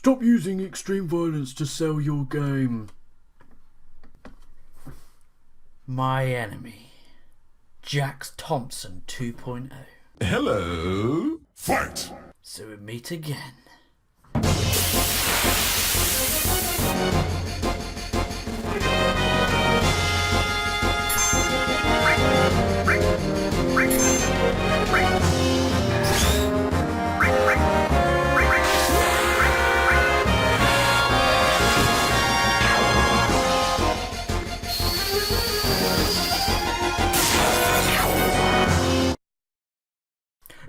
Stop using extreme violence to sell your game. My enemy, Jack Thompson 2.0. Hello. Fight! So we meet again.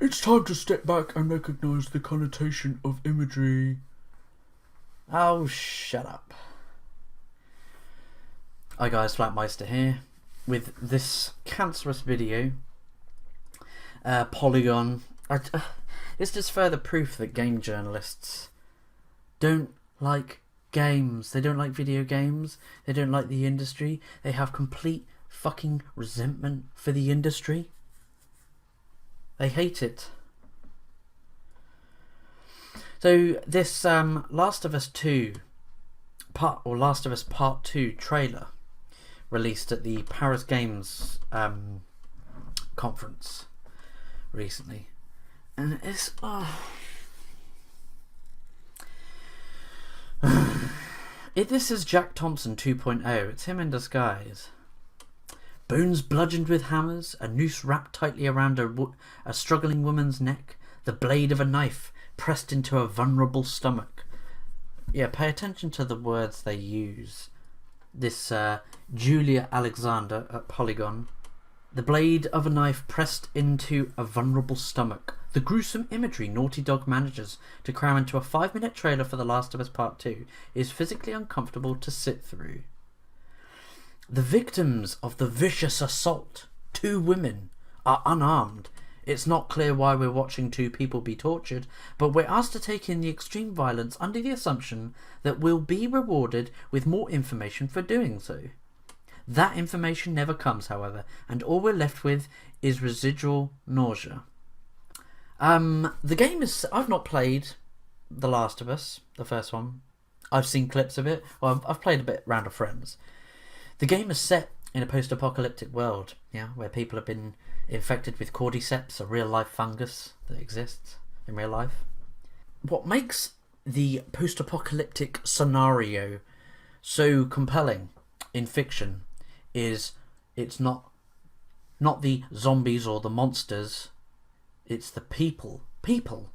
It's time to step back and recognise the connotation of imagery. Oh, shut up. Hi guys, Flattmeister here with this cancerous video. Polygon. It's just further proof that game journalists don't like games. They don't like video games. They don't like the industry. They have complete fucking resentment for the industry. They hate it. So this Last of Us 2 Last of Us Part 2 trailer released at the Paris Games conference recently, and it's this is Jack Thompson 2.0. It's him in disguise. Bones bludgeoned with hammers, a noose wrapped tightly around a struggling woman's neck, the blade of a knife pressed into a vulnerable stomach. Yeah, pay attention to the words they use. This Julia Alexander at Polygon. The blade of a knife pressed into a vulnerable stomach. The gruesome imagery Naughty Dog manages to cram into a 5-minute trailer for The Last of Us Part 2 is physically uncomfortable to sit through. The victims of the vicious assault, 2 women, are unarmed. It's not clear why we're watching 2 people be tortured, but we're asked to take in the extreme violence under the assumption that we'll be rewarded with more information for doing so. That information never comes, however, and all we're left with is residual nausea. The game is... I've not played The Last of Us, the first one. I've seen clips of it. Well, I've played a bit round of friends. The game is set in a post-apocalyptic world, yeah, where people have been infected with cordyceps, a real-life fungus that exists in real life. What makes the post-apocalyptic scenario so compelling in fiction is it's not the zombies or the monsters, it's the people. People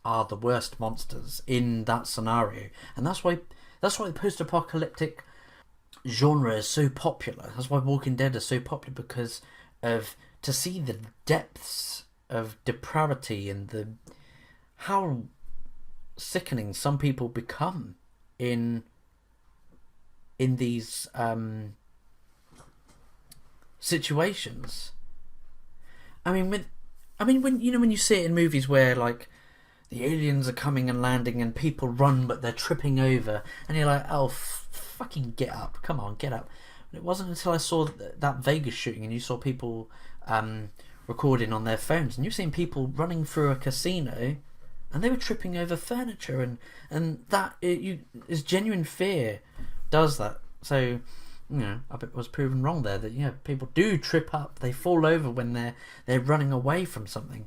are the worst monsters in that scenario, and that's why the post-apocalyptic genre is so popular. That's why Walking Dead is so popular, because of to see the depths of depravity and how sickening some people become in these situations. I mean when you see it in movies where like the aliens are coming and landing and people run but they're tripping over, and you're like, oh, fucking get up, come on, get up. And it wasn't until I saw that Vegas shooting and you saw people recording on their phones, and you've seen people running through a casino and they were tripping over furniture, and that is genuine fear does that. So I was proven wrong there, that people do trip up, they fall over when they're running away from something.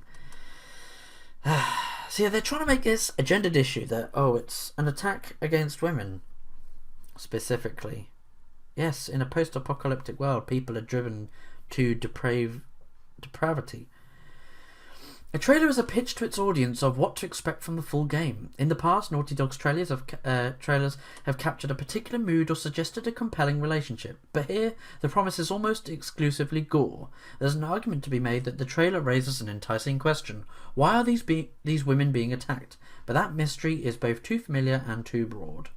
So they're trying to make this a gendered issue, that it's an attack against women specifically. Yes, in a post-apocalyptic world, people are driven to depravity. A trailer is a pitch to its audience of what to expect from the full game. In the past, Naughty Dog's trailers have captured a particular mood or suggested a compelling relationship, but here the promise is almost exclusively gore. There's an argument to be made that the trailer raises an enticing question: why are these women being attacked? But that mystery is both too familiar and too broad.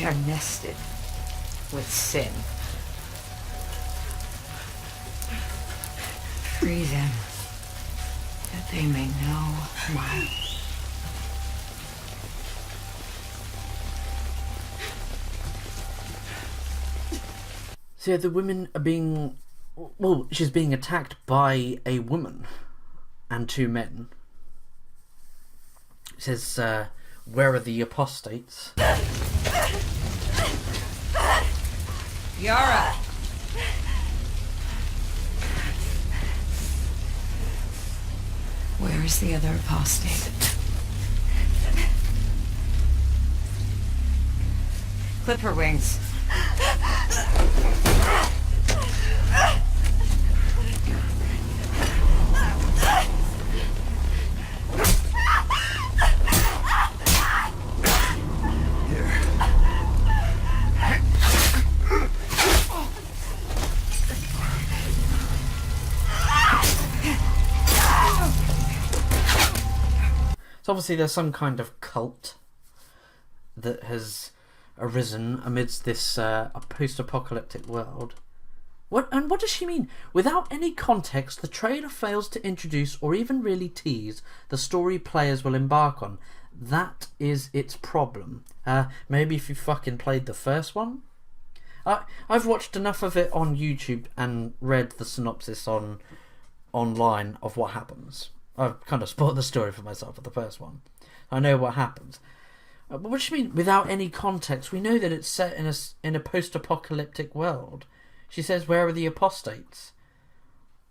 They are nested with sin. Free them, that they may know my. So yeah, the women are being... Well, she's being attacked by a woman and two men. It says, where are the apostates? Yara! Where is the other apostate? Clip her wings. So obviously there's some kind of cult that has arisen amidst this a post-apocalyptic world. What does she mean? Without any context, the trailer fails to introduce or even really tease the story players will embark on. That is its problem. Maybe if you fucking played the first one? I've watched enough of it on YouTube and read the synopsis online of what happens. I've kind of spoiled the story for myself for the first one. I know what happens. But what do you mean, without any context? We know that it's set in a post-apocalyptic world. She says, where are the apostates?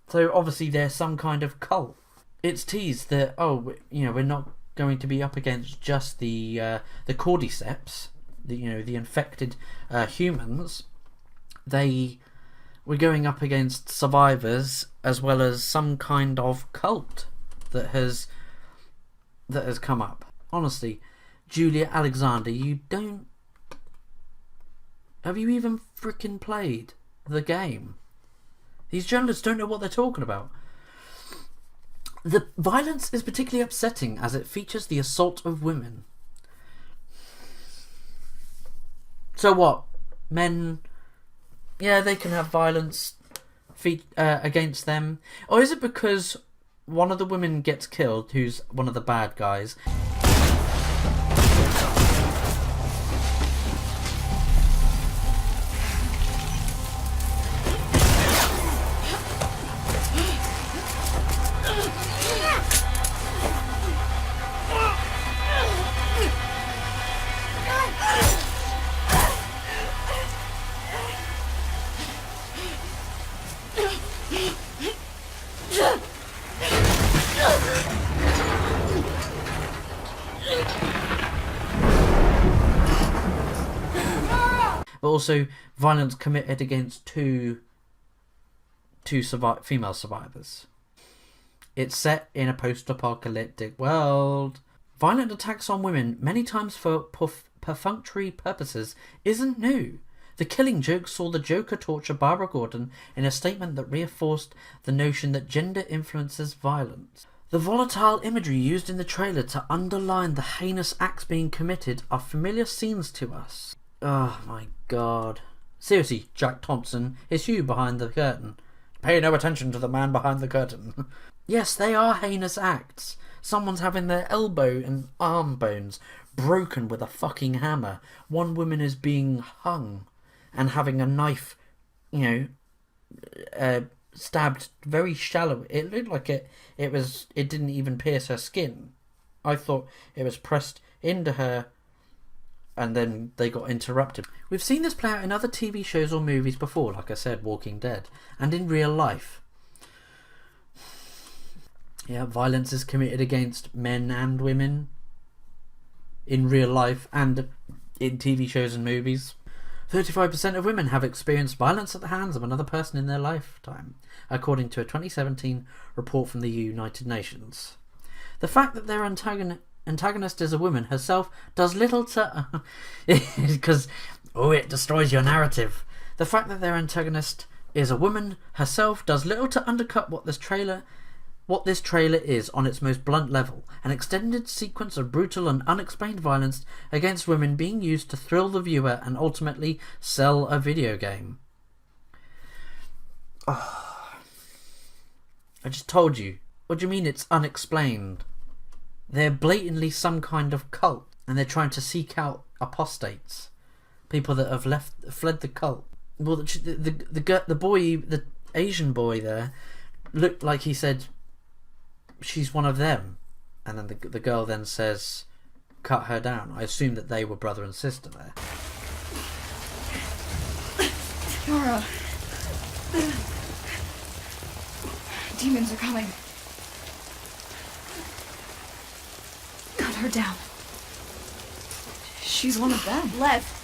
So obviously there's some kind of cult. It's teased that, we're not going to be up against just the cordyceps, the infected humans. We're going up against survivors as well as some kind of cult that has come up. Honestly, Julia Alexander, have you even freaking played the game? These journalists don't know what they're talking about. The violence is particularly upsetting as it features the assault of women. So what? Men, yeah, they can have violence against them. Or is it because one of the women gets killed, who's one of the bad guys? But also violence committed against two female survivors. It's set in a post-apocalyptic world. Violent attacks on women, many times for perfunctory purposes, isn't new. The Killing Joke saw the Joker torture Barbara Gordon in a statement that reinforced the notion that gender influences violence. The volatile imagery used in the trailer to underline the heinous acts being committed are familiar scenes to us. Oh my god. Seriously, Jack Thompson, it's you behind the curtain. Pay no attention to the man behind the curtain. Yes, they are heinous acts. Someone's having their elbow and arm bones broken with a fucking hammer. One woman is being hung and having a knife, stabbed very shallow. It looked like it didn't even pierce her skin. I thought it was pressed into her and then they got interrupted. We've seen this play out in other TV shows or movies before, like I said, Walking Dead, and in real life. Yeah, violence is committed against men and women in real life and in TV shows and movies. 35% of women have experienced violence at the hands of another person in their lifetime, according to a 2017 report from the United Nations. The fact that their antagonist is a woman herself does little to... because, it destroys your narrative. The fact that their antagonist is a woman herself does little to undercut what this trailer what this trailer is on its most blunt level: an extended sequence of brutal and unexplained violence against women being used to thrill the viewer and ultimately sell a video game. Oh, I just told you. What do you mean it's unexplained? They're blatantly some kind of cult, and they're trying to seek out apostates, people that have fled the cult. Well, the boy, the Asian boy there, looked like he said, "She's one of them," and then the girl then says, "Cut her down." I assume that they were brother and sister there. Nora. Demons are coming. Cut her down. She's one of them. Left.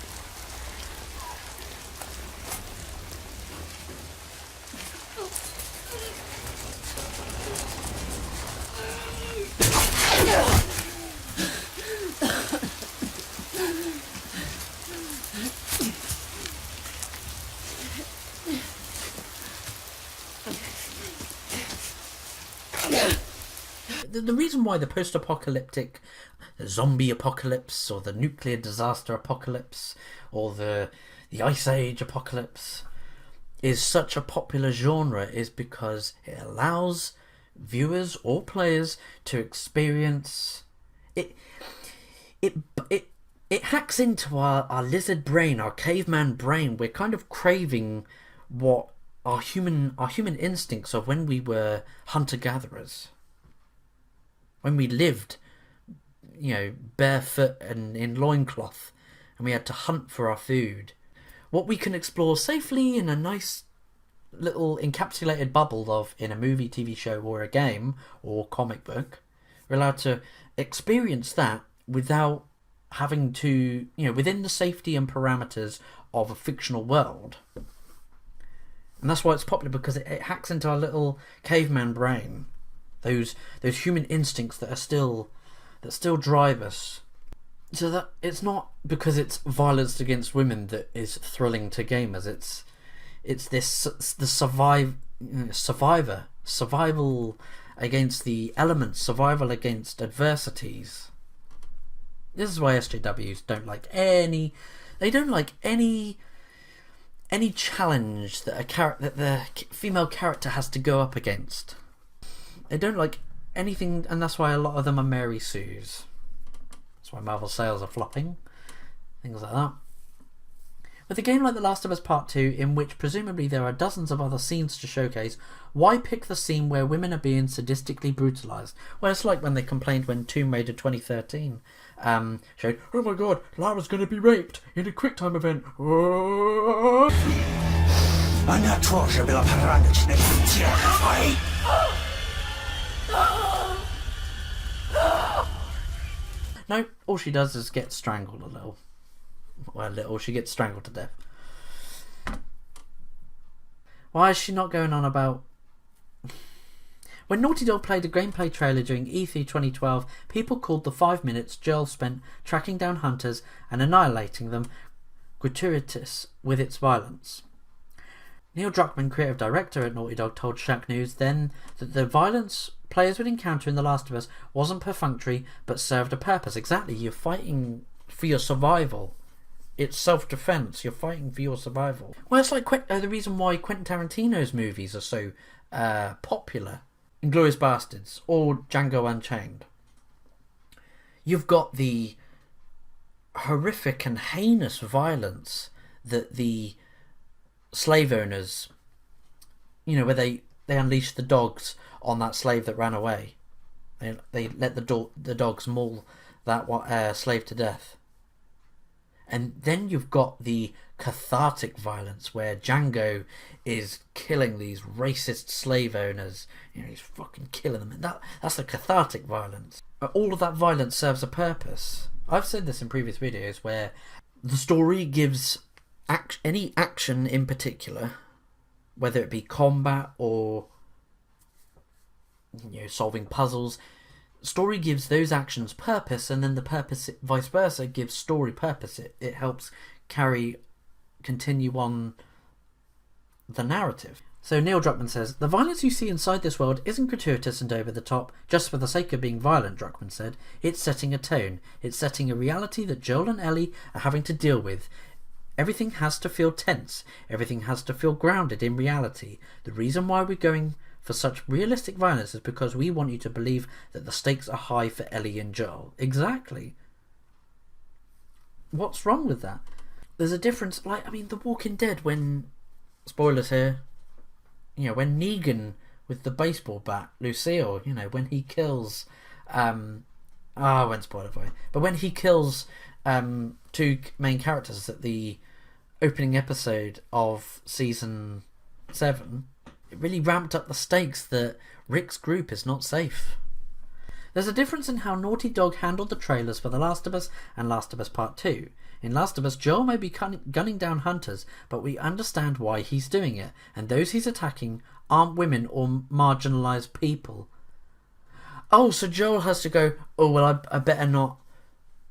The reason why the post-apocalyptic zombie apocalypse or the nuclear disaster apocalypse or the Ice Age apocalypse is such a popular genre is because it allows viewers or players to experience it. It hacks into our lizard brain, our caveman brain. We're kind of craving what our human instincts of when we were hunter-gatherers. When we lived, barefoot and in loincloth, and we had to hunt for our food. What we can explore safely in a nice little encapsulated bubble of in a movie, TV show, or a game, or comic book, we're allowed to experience that without having to, within the safety and parameters of a fictional world. And that's why it's popular, because it hacks into our little caveman brain. Those human instincts that still drive us. So that it's not because it's violence against women that is thrilling to gamers. It's the survival against the elements, survival against adversities. This is why SJWs don't like any challenge that the female character has to go up against. They don't like anything, and that's why a lot of them are Mary Sues. That's why Marvel sales are flopping. Things like that. With a game like The Last of Us Part 2, in which presumably there are dozens of other scenes to showcase, why pick the scene where women are being sadistically brutalised? Well, it's like when they complained when Tomb Raider 2013 showed, "Oh my god, Lara's going to be raped in a QuickTime event." No, all she does is get strangled a little. Well, she gets strangled to death. Why is she not going on about... When Naughty Dog played a gameplay trailer during E3 2012, people called the 5 minutes Joel spent tracking down hunters and annihilating them gratuitous with its violence. Neil Druckmann, creative director at Naughty Dog, told Shack News then that the violence players would encounter in The Last of Us wasn't perfunctory but served a purpose. Exactly, you're fighting for your survival. It's self-defense. You're fighting for your survival. Well, it's like the reason why Quentin Tarantino's movies are so popular. Inglourious Bastards or Django Unchained. You've got the horrific and heinous violence that the slave owners, where they unleash the dogs on that slave that ran away. They let the dogs maul that slave to death. And then you've got the cathartic violence where Django is killing these racist slave owners. He's fucking killing them. And that's the cathartic violence. But all of that violence serves a purpose. I've said this in previous videos where the story gives any action in particular, whether it be combat or solving puzzles, story gives those actions purpose, and then the purpose vice versa gives story purpose. It helps continue on the narrative. So Neil Druckmann says, the violence you see inside this world isn't gratuitous and over the top, just for the sake of being violent, Druckmann said. It's setting a tone. It's setting a reality that Joel and Ellie are having to deal with. Everything has to feel tense. Everything has to feel grounded in reality. The reason why we're going for such realistic violence is because we want you to believe that the stakes are high for Ellie and Joel. Exactly. What's wrong with that? There's a difference. Like, I mean, The Walking Dead, when... Spoilers here. You know, when Negan with the baseball bat, Lucille, you know, when he kills... I won't spoil it for you. But when he kills two main characters at the opening episode of season 7, it really ramped up the stakes that Rick's group is not safe. There's a difference in how Naughty Dog handled the trailers for The Last of Us and Last of Us Part 2. In Last of Us, Joel may be gunning down hunters, but we understand why he's doing it, and those he's attacking aren't women or marginalised people. Oh, so Joel has to go, oh, well, I better not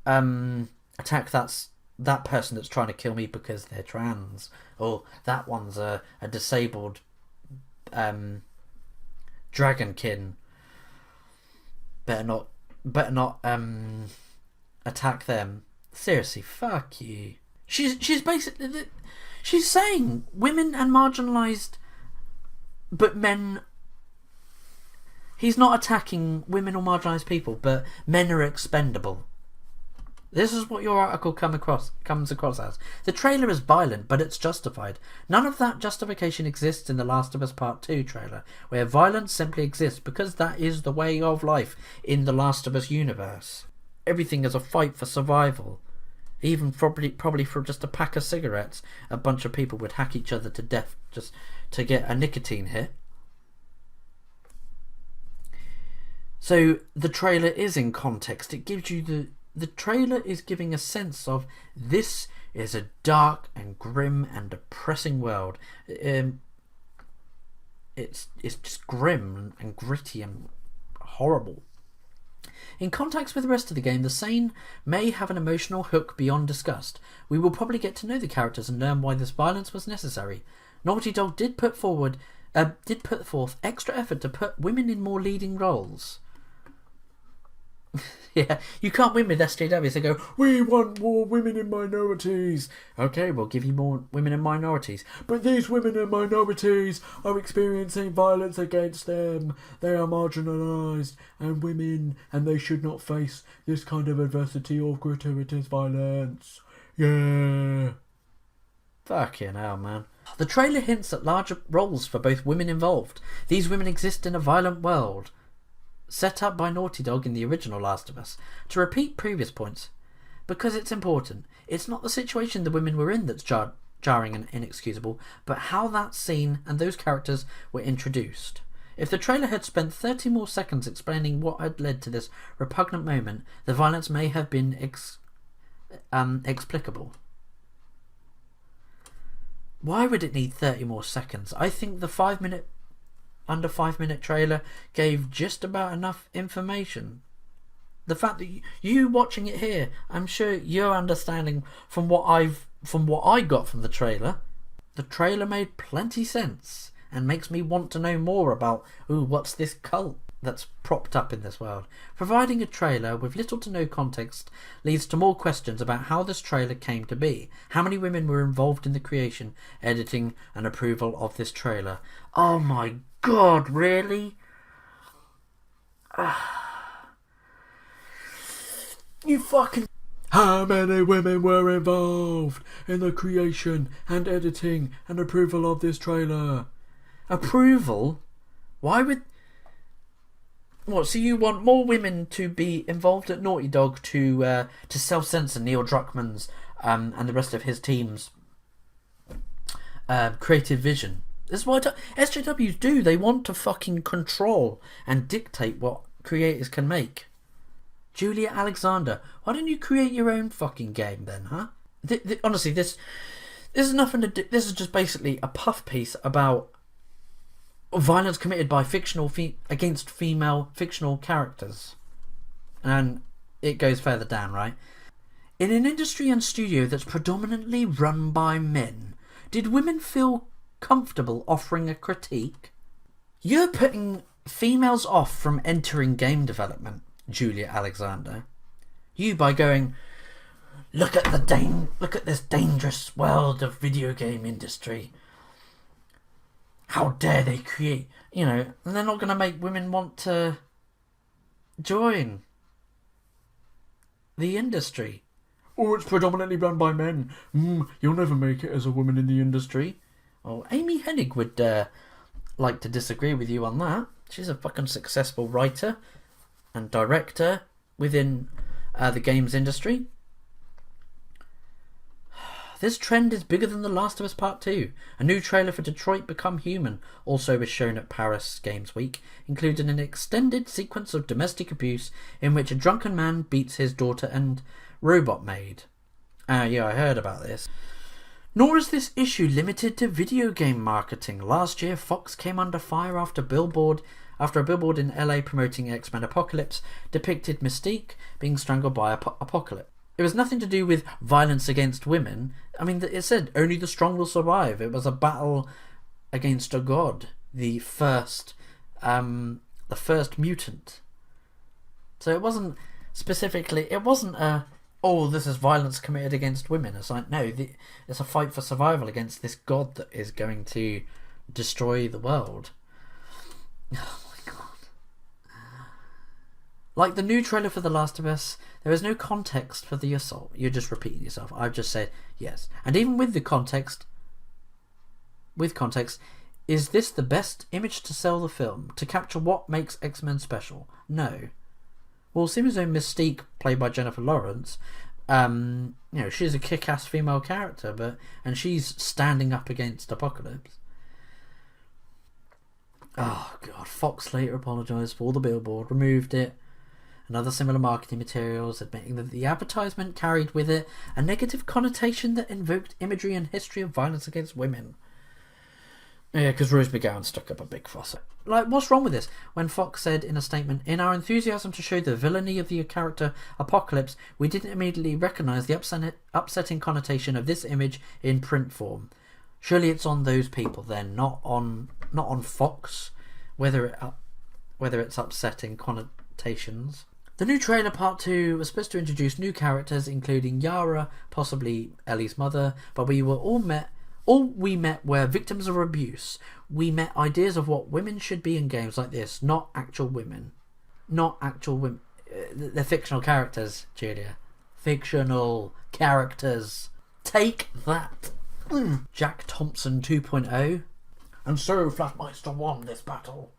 attack that person that's trying to kill me because they're trans, or that one's a disabled dragonkin. Better not attack them. Seriously, fuck you. She's basically she's saying women and marginalised, but men. He's not attacking women or marginalised people, but men are expendable. This is what your article comes across as. The trailer is violent, but it's justified. None of that justification exists in The Last of Us Part 2 trailer, where violence simply exists because that is the way of life in The Last of Us universe. Everything is a fight for survival. Even probably for just a pack of cigarettes, a bunch of people would hack each other to death just to get a nicotine hit. So the trailer is in context. It gives you the trailer is giving a sense of this is a dark and grim and depressing world. It's just grim and gritty and horrible. In context with the rest of the game, the scene may have an emotional hook beyond disgust. We will probably get to know the characters and learn why this violence was necessary. Naughty Dog did put forth extra effort to put women in more leading roles. Yeah, you can't win with SJW. They go, we want more women in minorities. Okay, we'll give you more women in minorities. But these women in minorities are experiencing violence against them. They are marginalised and women, and they should not face this kind of adversity or gratuitous violence. Yeah. Fucking hell, man. The trailer hints at larger roles for both women involved. These women exist in a violent world set up by Naughty Dog in the original Last of Us. To repeat previous points, because it's important, it's not the situation the women were in that's jarring and inexcusable, but how that scene and those characters were introduced. If the trailer had spent 30 more seconds explaining what had led to this repugnant moment, the violence may have been explicable. Why would it need 30 more seconds? I think the under 5 minute trailer gave just about enough information. The fact that you watching it here, I'm sure you're understanding from what I got from the trailer. The trailer made plenty sense and makes me want to know more about what's this cult that's propped up in this world. Providing a trailer with little to no context leads to more questions about how this trailer came to be. How many women were involved in the creation, editing and approval of this trailer? Oh my God, really? You fucking... How many women were involved in the creation and editing and approval of this trailer? Approval? Why would... What, so you want more women to be involved at Naughty Dog to self-censor Neil Druckmann's and the rest of his team's creative vision? This is what SJWs do. They want to fucking control and dictate what creators can make. Julia Alexander, why don't you create your own fucking game then, huh? Honestly, this is nothing to do. This is just basically a puff piece about violence committed by against female fictional characters, and it goes further down, right? In an industry and studio that's predominantly run by men, did women feel comfortable offering a critique? You're putting females off from entering game development, Julia Alexander. You by going, look at this dangerous world of video game industry. How dare they create, and they're not going to make women want to join the industry. Oh, it's predominantly run by men. You'll never make it as a woman in the industry. Oh, Amy Hennig would like to disagree with you on that. She's a fucking successful writer and director within the games industry. This trend is bigger than The Last of Us Part 2. A new trailer for Detroit Become Human also was shown at Paris Games Week, including an extended sequence of domestic abuse in which a drunken man beats his daughter and robot maid. Yeah, I heard about this. Nor is this issue limited to video game marketing. Last year, Fox came under fire after a billboard in LA promoting X-Men Apocalypse depicted Mystique being strangled by Apocalypse. It was nothing to do with violence against women. I mean, it said only the strong will survive. It was a battle against a god, the first mutant. So it wasn't specifically. It wasn't a this is violence committed against women. It's like, no, it's a fight for survival against this god that is going to destroy the world. Oh my god. Like the new trailer for The Last of Us, there is no context for the assault. You're just repeating yourself. I've just said yes. And even with context, is this the best image to sell the film? To capture what makes X-Men special? No. Well, seems though Mystique, played by Jennifer Lawrence, she's a kick-ass female character, and she's standing up against Apocalypse. Oh god, Fox later apologised for the billboard, removed it, and other similar marketing materials, admitting that the advertisement carried with it a negative connotation that invoked imagery and history of violence against women. Yeah, because Rose McGowan stuck up a big fuss. Like, what's wrong with this? When Fox said in a statement, in our enthusiasm to show the villainy of the character Apocalypse, we didn't immediately recognise the upsetting connotation of this image in print form. Surely it's on those people then, not on Fox, whether it's upsetting connotations. The new trailer Part 2 was supposed to introduce new characters, including Yara, possibly Ellie's mother, but we met were victims of abuse. We met ideas of what women should be in games like this, not actual women. Not actual women. They're fictional characters, Julia. Fictional characters. Take that. Jack Thompson 2.0. And so Flattmeister won this battle.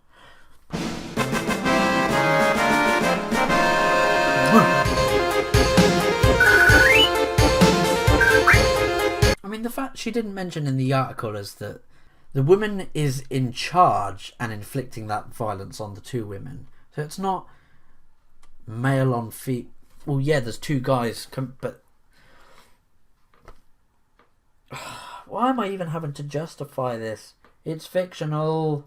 I mean, the fact she didn't mention in the article is that the woman is in charge and inflicting that violence on the two women. So it's not male on female. Well, yeah, there's two guys, but why am I even having to justify this? It's fictional.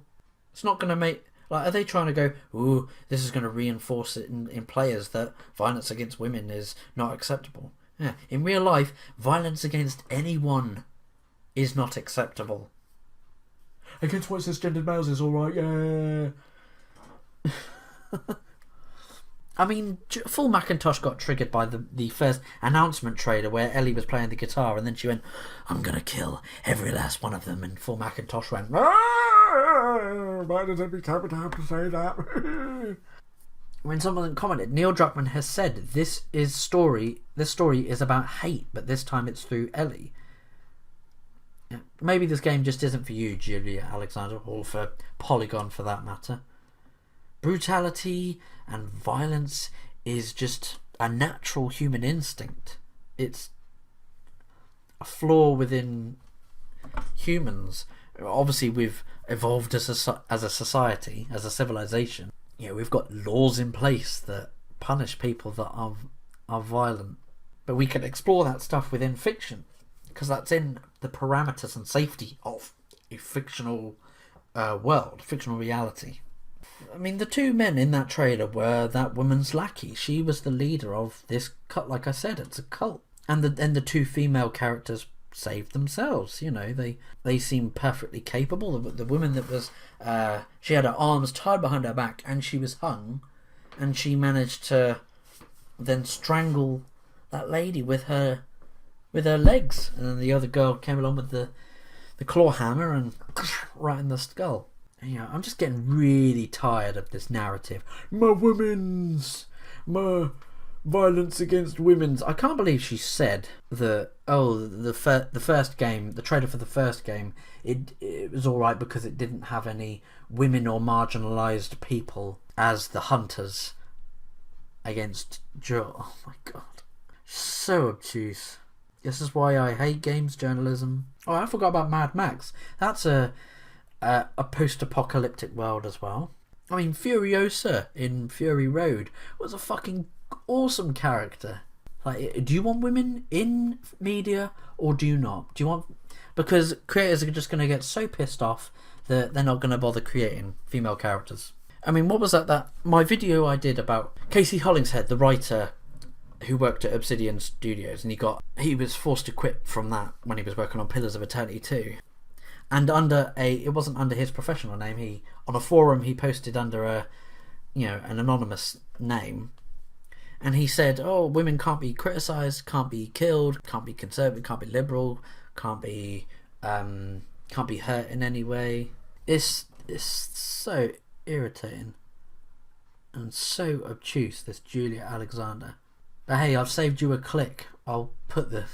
It's not going to make... Like, are they trying to go, ooh, this is going to reinforce it in players that violence against women is not acceptable? Yeah. In real life, violence against anyone is not acceptable. Against white cisgendered males is alright, yeah. I mean, Full Macintosh got triggered by the first announcement trailer where Ellie was playing the guitar and then she went, I'm going to kill every last one of them. And Full Macintosh went, why does every character have to say that? When someone commented, Neil Druckmann has said this story is about hate, but this time it's through Ellie. Yeah, maybe this game just isn't for you, Julia Alexander, or for Polygon for that matter. Brutality and violence is just a natural human instinct. It's a flaw within humans. Obviously, we've evolved as a society, as a civilization. You know, we've got laws in place that punish people that are violent. But we can explore that stuff within fiction, because that's in the parameters and safety of a fictional world, fictional reality. I mean, the two men in that trailer were that woman's lackey. She was the leader of this cult. Like I said, it's a cult. And the two female characters saved themselves. You know, they seem perfectly capable. The woman that was, she had her arms tied behind her back and she was hung, and she managed to then strangle that lady with her legs, and then the other girl came along with the claw hammer and right in the skull. And, you know, I'm just getting really tired of this narrative. My violence against women's. I can't believe she said that. Oh, the first game, the trailer for the first game, it was all right because it didn't have any women or marginalised people as the hunters against Joel. Oh my god, so obtuse. This is why I hate games journalism. Oh, I forgot about Mad Max. That's a post-apocalyptic world as well. I mean, Furiosa in Fury Road was a fucking awesome character. Like, do you want women in media or do you not? Do you want... Because creators are just going to get so pissed off that they're not going to bother creating female characters. I mean, what was that my video I did about Casey Hollingshead, the writer who worked at Obsidian Studios, and he was forced to quit from that when he was working on Pillars of Eternity 2. And it wasn't under his professional name. On a forum he posted under an anonymous name, and he said, "Oh, women can't be criticised, can't be killed, can't be conservative, can't be liberal, can't be hurt in any way." It's so irritating and so obtuse, this Julia Alexander. But hey, I've saved you a click. I'll put the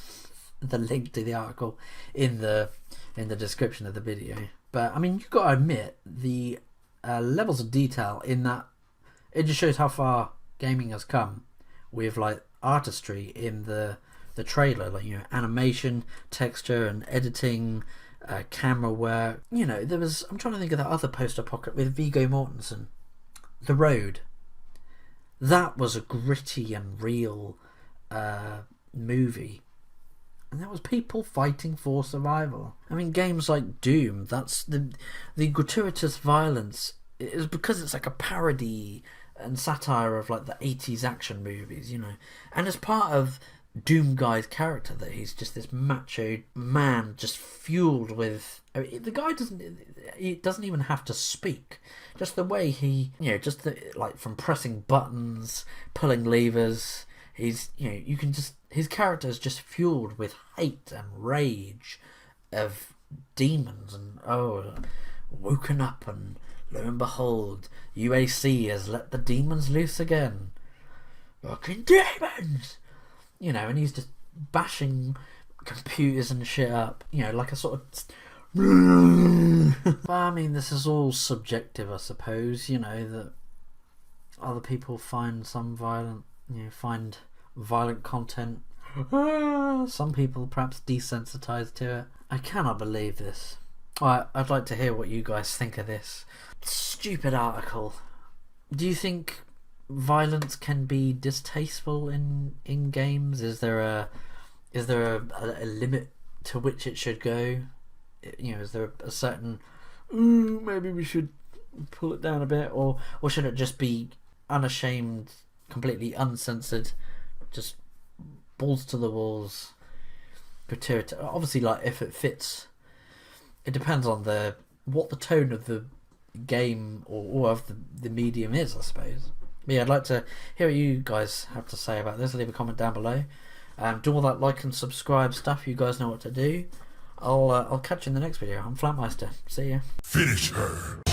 link to the article in the description of the video. But I mean, you've got to admit the levels of detail in that. It just shows how far gaming has come with like artistry in the trailer, like, you know, animation, texture and editing, camera work. You know, I'm trying to think of that other post-apocalyptic with Viggo Mortensen, The Road. That was a gritty and real movie. And that was people fighting for survival. I mean, games like Doom, that's the gratuitous violence is because it's like a parody and satire of like the 80s action movies, you know. And as part of Doom Guy's character, that he's just this macho man just fueled with... I mean, the guy doesn't even have to speak. Just the way he, you know, like from pressing buttons, pulling levers, he's, you know, you can just... His character is just fueled with hate and rage of demons and, woken up and lo and behold, UAC has let the demons loose again. Fucking demons! You know, and he's just bashing computers and shit up, you know, like a sort of... But I mean, this is all subjective, I suppose, you know, that other people find violent content. Some people perhaps desensitized to it. I cannot believe this. I'd like to hear what you guys think of this stupid article. Do you think violence can be distasteful in games? Is there a limit to which it should go? You know, is there a certain maybe we should pull it down a bit, or should it just be unashamed, completely uncensored, just balls to the walls, gratuitous? Obviously, like, if it fits, it depends on what the tone of the game or of the medium is, I suppose. But yeah, I'd like to hear what you guys have to say about this. Leave a comment down below. Do all that like and subscribe stuff. You guys know what to do. I'll catch you in the next video. I'm Flattmeister. See ya. Finish her.